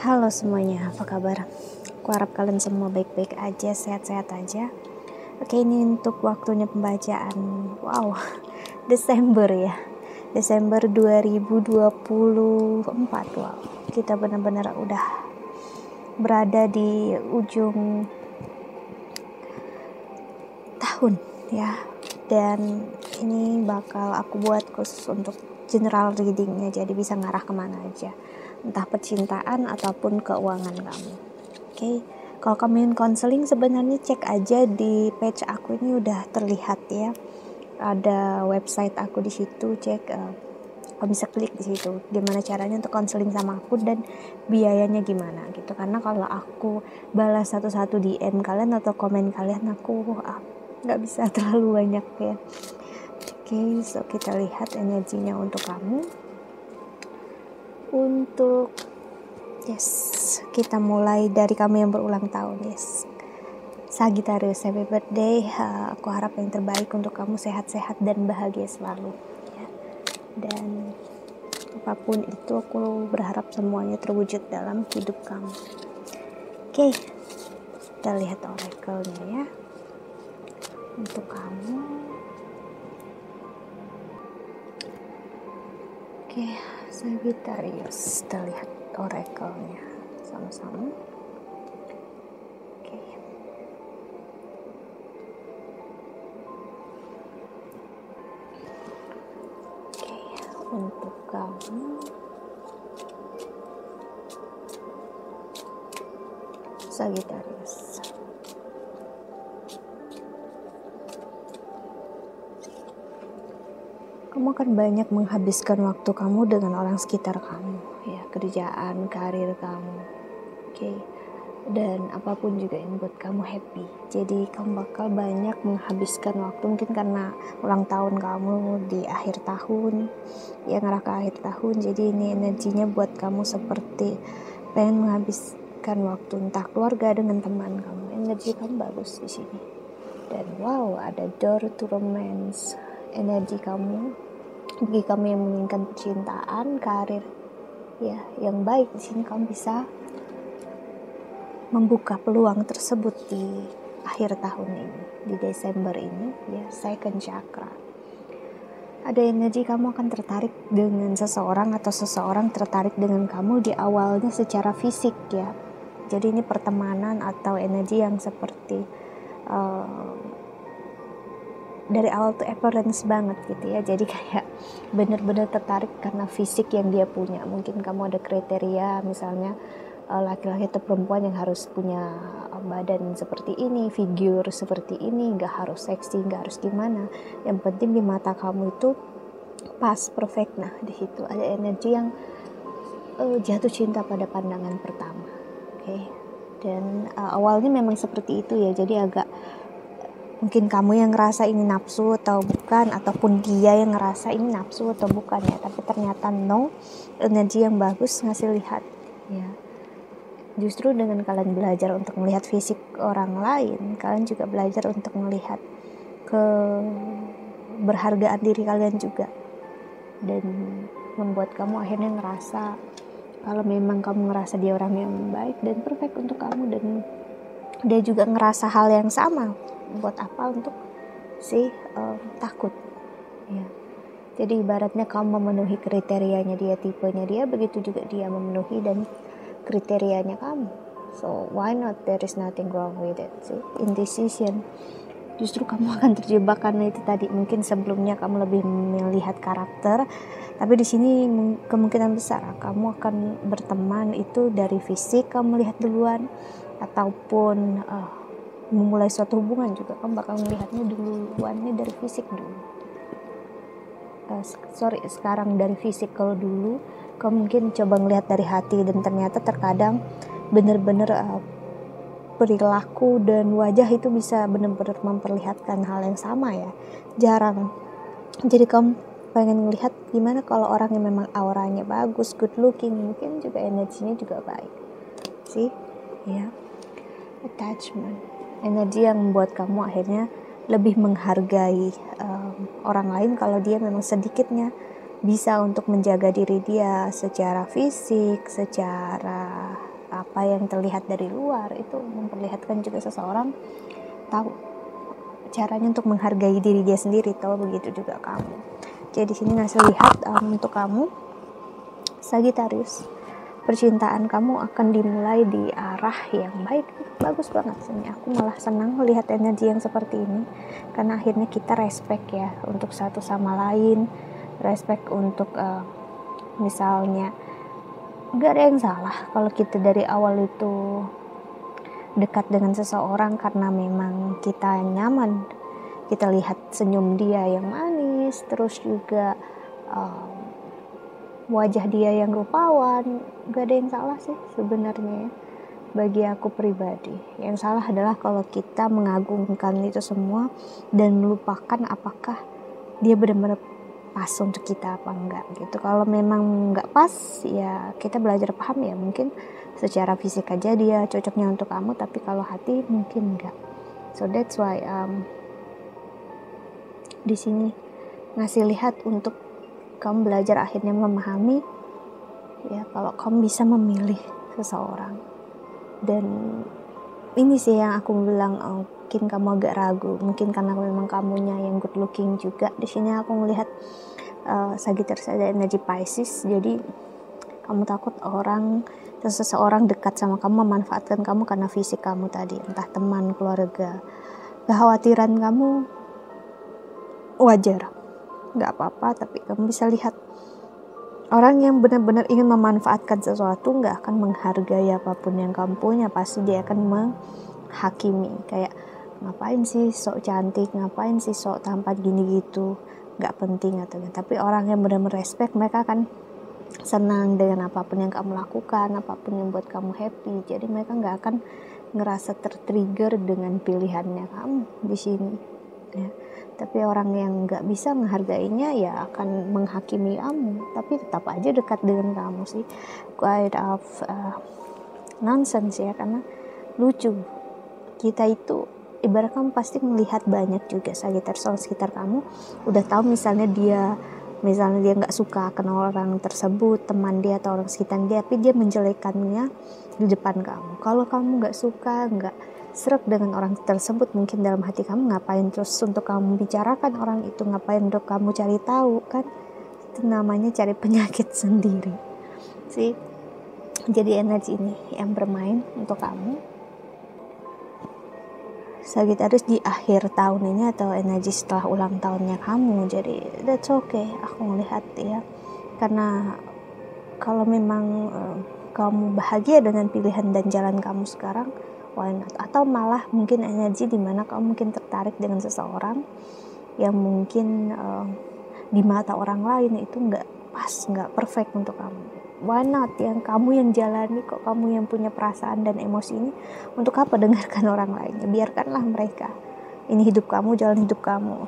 Halo semuanya, apa kabar? Aku harap kalian semua baik-baik aja, sehat-sehat aja. Oke, ini untuk waktunya pembacaan. Wow, Desember ya. Desember 2024. Wow, kita benar-benar udah berada di ujung tahun ya. Dan ini bakal aku buat khusus untuk general readingnya, jadi bisa ngarah kemana aja, entah percintaan ataupun keuangan kamu. Oke, kalau kamu ingin konseling sebenarnya cek aja di page aku, ini udah terlihat ya, ada website aku di situ, cek kamu bisa klik di situ gimana caranya untuk konseling sama aku dan biayanya gimana gitu. Karena kalau aku balas satu-satu DM kalian atau komen kalian, aku nggak bisa terlalu banyak ya. Oke, so kita lihat energinya untuk kamu. Untuk yes, kita mulai dari kamu yang berulang tahun. Yes, Sagittarius, happy birthday. Aku harap yang terbaik untuk kamu, sehat-sehat dan bahagia selalu ya. Dan apapun itu aku berharap semuanya terwujud dalam hidup kamu. Oke, kita lihat oracle-nya ya untuk kamu. Oke, Sagittarius, kita lihat oracle-nya sama-sama. Oke. Oke, untuk kamu Sagittarius. Kamu akan banyak menghabiskan waktu kamu dengan orang sekitar kamu, ya, kerjaan, karir kamu, oke, dan apapun juga yang buat kamu happy. Jadi kamu bakal banyak menghabiskan waktu, mungkin karena ulang tahun kamu di akhir tahun, ya, ngarah ke akhir tahun. Jadi ini energinya buat kamu seperti pengen menghabiskan waktu entah keluarga dengan teman kamu. Energi kamu bagus di sini. Dan wow, ada door to romance. Energi kamu, bagi kamu yang menginginkan percintaan, karir ya yang baik, di sini kamu bisa membuka peluang tersebut di akhir tahun ini, di Desember ini ya. Second chakra, ada energi kamu akan tertarik dengan seseorang atau seseorang tertarik dengan kamu di awalnya secara fisik ya. Jadi ini pertemanan atau energi yang seperti dari awal tuh appearance banget gitu ya. Jadi kayak bener-bener tertarik karena fisik yang dia punya. Mungkin kamu ada kriteria, misalnya laki-laki atau perempuan yang harus punya badan seperti ini, figur seperti ini, gak harus seksi, gak harus gimana, yang penting di mata kamu itu pas, perfect. Nah di situ ada energi yang jatuh cinta pada pandangan pertama. Oke. Dan awalnya memang seperti itu ya. Jadi agak mungkin kamu yang ngerasa ini nafsu atau bukan, ataupun dia yang ngerasa ini nafsu atau bukan ya. Tapi ternyata no, energi yang bagus ngasih lihat ya. Justru dengan kalian belajar untuk melihat fisik orang lain, kalian juga belajar untuk melihat keberhargaan diri kalian juga. Dan membuat kamu akhirnya ngerasa kalau memang kamu ngerasa dia orang yang baik dan perfect untuk kamu, dan dia juga ngerasa hal yang sama, buat apa untuk takut ya. Jadi ibaratnya kamu memenuhi kriterianya dia, tipenya dia, begitu juga dia memenuhi dan kriterianya kamu. So why not, there is nothing wrong with it. See, indecision, justru kamu akan terjebak karena itu tadi. Mungkin sebelumnya kamu lebih melihat karakter, tapi di sini kemungkinan besar kamu akan berteman itu dari fisik kamu lihat duluan, ataupun memulai suatu hubungan juga kamu bakal melihatnya duluannya dari fisik dulu. Sekarang dari fisik. Kalau dulu kamu mungkin coba ngelihat dari hati, dan ternyata terkadang bener-bener perilaku dan wajah itu bisa bener-bener memperlihatkan hal yang sama ya. Jarang. Jadi kamu pengen ngelihat gimana kalau orang yang memang auranya bagus, good looking, mungkin juga energinya juga baik sih ya. Attachment, energi yang membuat kamu akhirnya lebih menghargai orang lain kalau dia memang sedikitnya bisa untuk menjaga diri dia secara fisik, secara apa yang terlihat dari luar itu memperlihatkan juga seseorang tahu caranya untuk menghargai diri dia sendiri, tahu begitu juga kamu. Jadi di sini ngasih lihat untuk kamu Sagittarius, percintaan kamu akan dimulai di arah yang baik. Bagus banget sini, aku malah senang melihat energi yang seperti ini, karena akhirnya kita respect ya untuk satu sama lain, respect untuk misalnya gak ada yang salah kalau kita dari awal itu dekat dengan seseorang karena memang kita nyaman, kita lihat senyum dia yang manis, terus juga wajah dia yang rupawan. Gak ada yang salah sih sebenarnya ya. Bagi aku pribadi, yang salah adalah kalau kita mengagungkan itu semua dan melupakan apakah dia benar-benar pas untuk kita apa enggak gitu. Kalau memang enggak pas ya kita belajar paham ya, mungkin secara fisik aja dia cocoknya untuk kamu, tapi kalau hati mungkin enggak. So that's why di sini ngasih lihat untuk kamu belajar akhirnya memahami ya kalau kamu bisa memilih seseorang. Dan ini sih yang aku bilang mungkin kamu agak ragu, mungkin karena memang kamunya yang good looking juga. Di sini aku melihat Sagittarius ada energi Pisces, jadi kamu takut seseorang dekat sama kamu memanfaatkan kamu karena fisik kamu tadi, entah teman, keluarga. Kekhawatiran kamu wajar, nggak apa-apa, tapi kamu bisa lihat orang yang benar-benar ingin memanfaatkan sesuatu nggak akan menghargai apapun yang kamu punya, pasti dia akan menghakimi, kayak ngapain sih sok cantik, ngapain sih sok tampan gini gitu, nggak penting atau. Tapi orang yang benar-benar respect, mereka akan senang dengan apapun yang kamu lakukan, apapun yang buat kamu happy. Jadi mereka nggak akan ngerasa tertrigger dengan pilihannya kamu di sini ya. Tapi orang yang nggak bisa menghargainya ya akan menghakimi kamu, tapi tetap aja dekat dengan kamu sih. Quite of nonsense ya, karena lucu. Kita itu ibarat kamu pasti melihat banyak juga Sagittarius soal sekitar kamu, udah tahu misalnya dia nggak suka akan orang tersebut, teman dia atau orang sekitar dia, tapi dia menjelekannya di depan kamu. Kalau kamu nggak suka, nggak sreg dengan orang tersebut, mungkin dalam hati kamu ngapain terus untuk kamu bicarakan orang itu, ngapain untuk kamu cari tahu, kan itu namanya cari penyakit sendiri sih. Jadi energi ini yang bermain untuk kamu Sagittarius di akhir tahun ini atau energi setelah ulang tahunnya kamu. Jadi that's okay, aku melihat ya, karena kalau memang kamu bahagia dengan pilihan dan jalan kamu sekarang, why not? Atau malah mungkin energi dimana kamu mungkin tertarik dengan seseorang yang mungkin di mata orang lain itu nggak pas, nggak perfect untuk kamu. Why not? Yang kamu yang jalani kok, kamu yang punya perasaan dan emosi ini, untuk apa dengarkan orang lainnya? Biarkanlah mereka. Ini hidup kamu, jalan hidup kamu.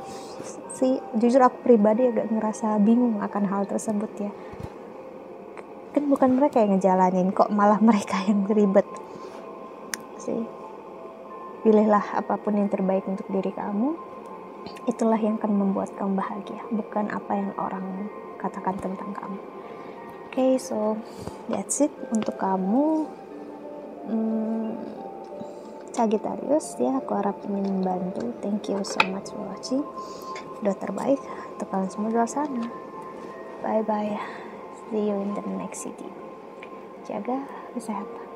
Sih, jujur aku pribadi agak ngerasa bingung akan hal tersebut ya. Kan bukan mereka yang ngejalanin, kok malah mereka yang ribet sih. Pilihlah apapun yang terbaik untuk diri kamu, itulah yang akan membuat kamu bahagia, bukan apa yang orang katakan tentang kamu. Okay, so that's it untuk kamu Sagittarius ya. Aku harap ini membantu. Thank you so much for watching. Doa terbaik untuk kalian semua di luar sana. Bye bye, see you in the next video. Jaga kesehatan.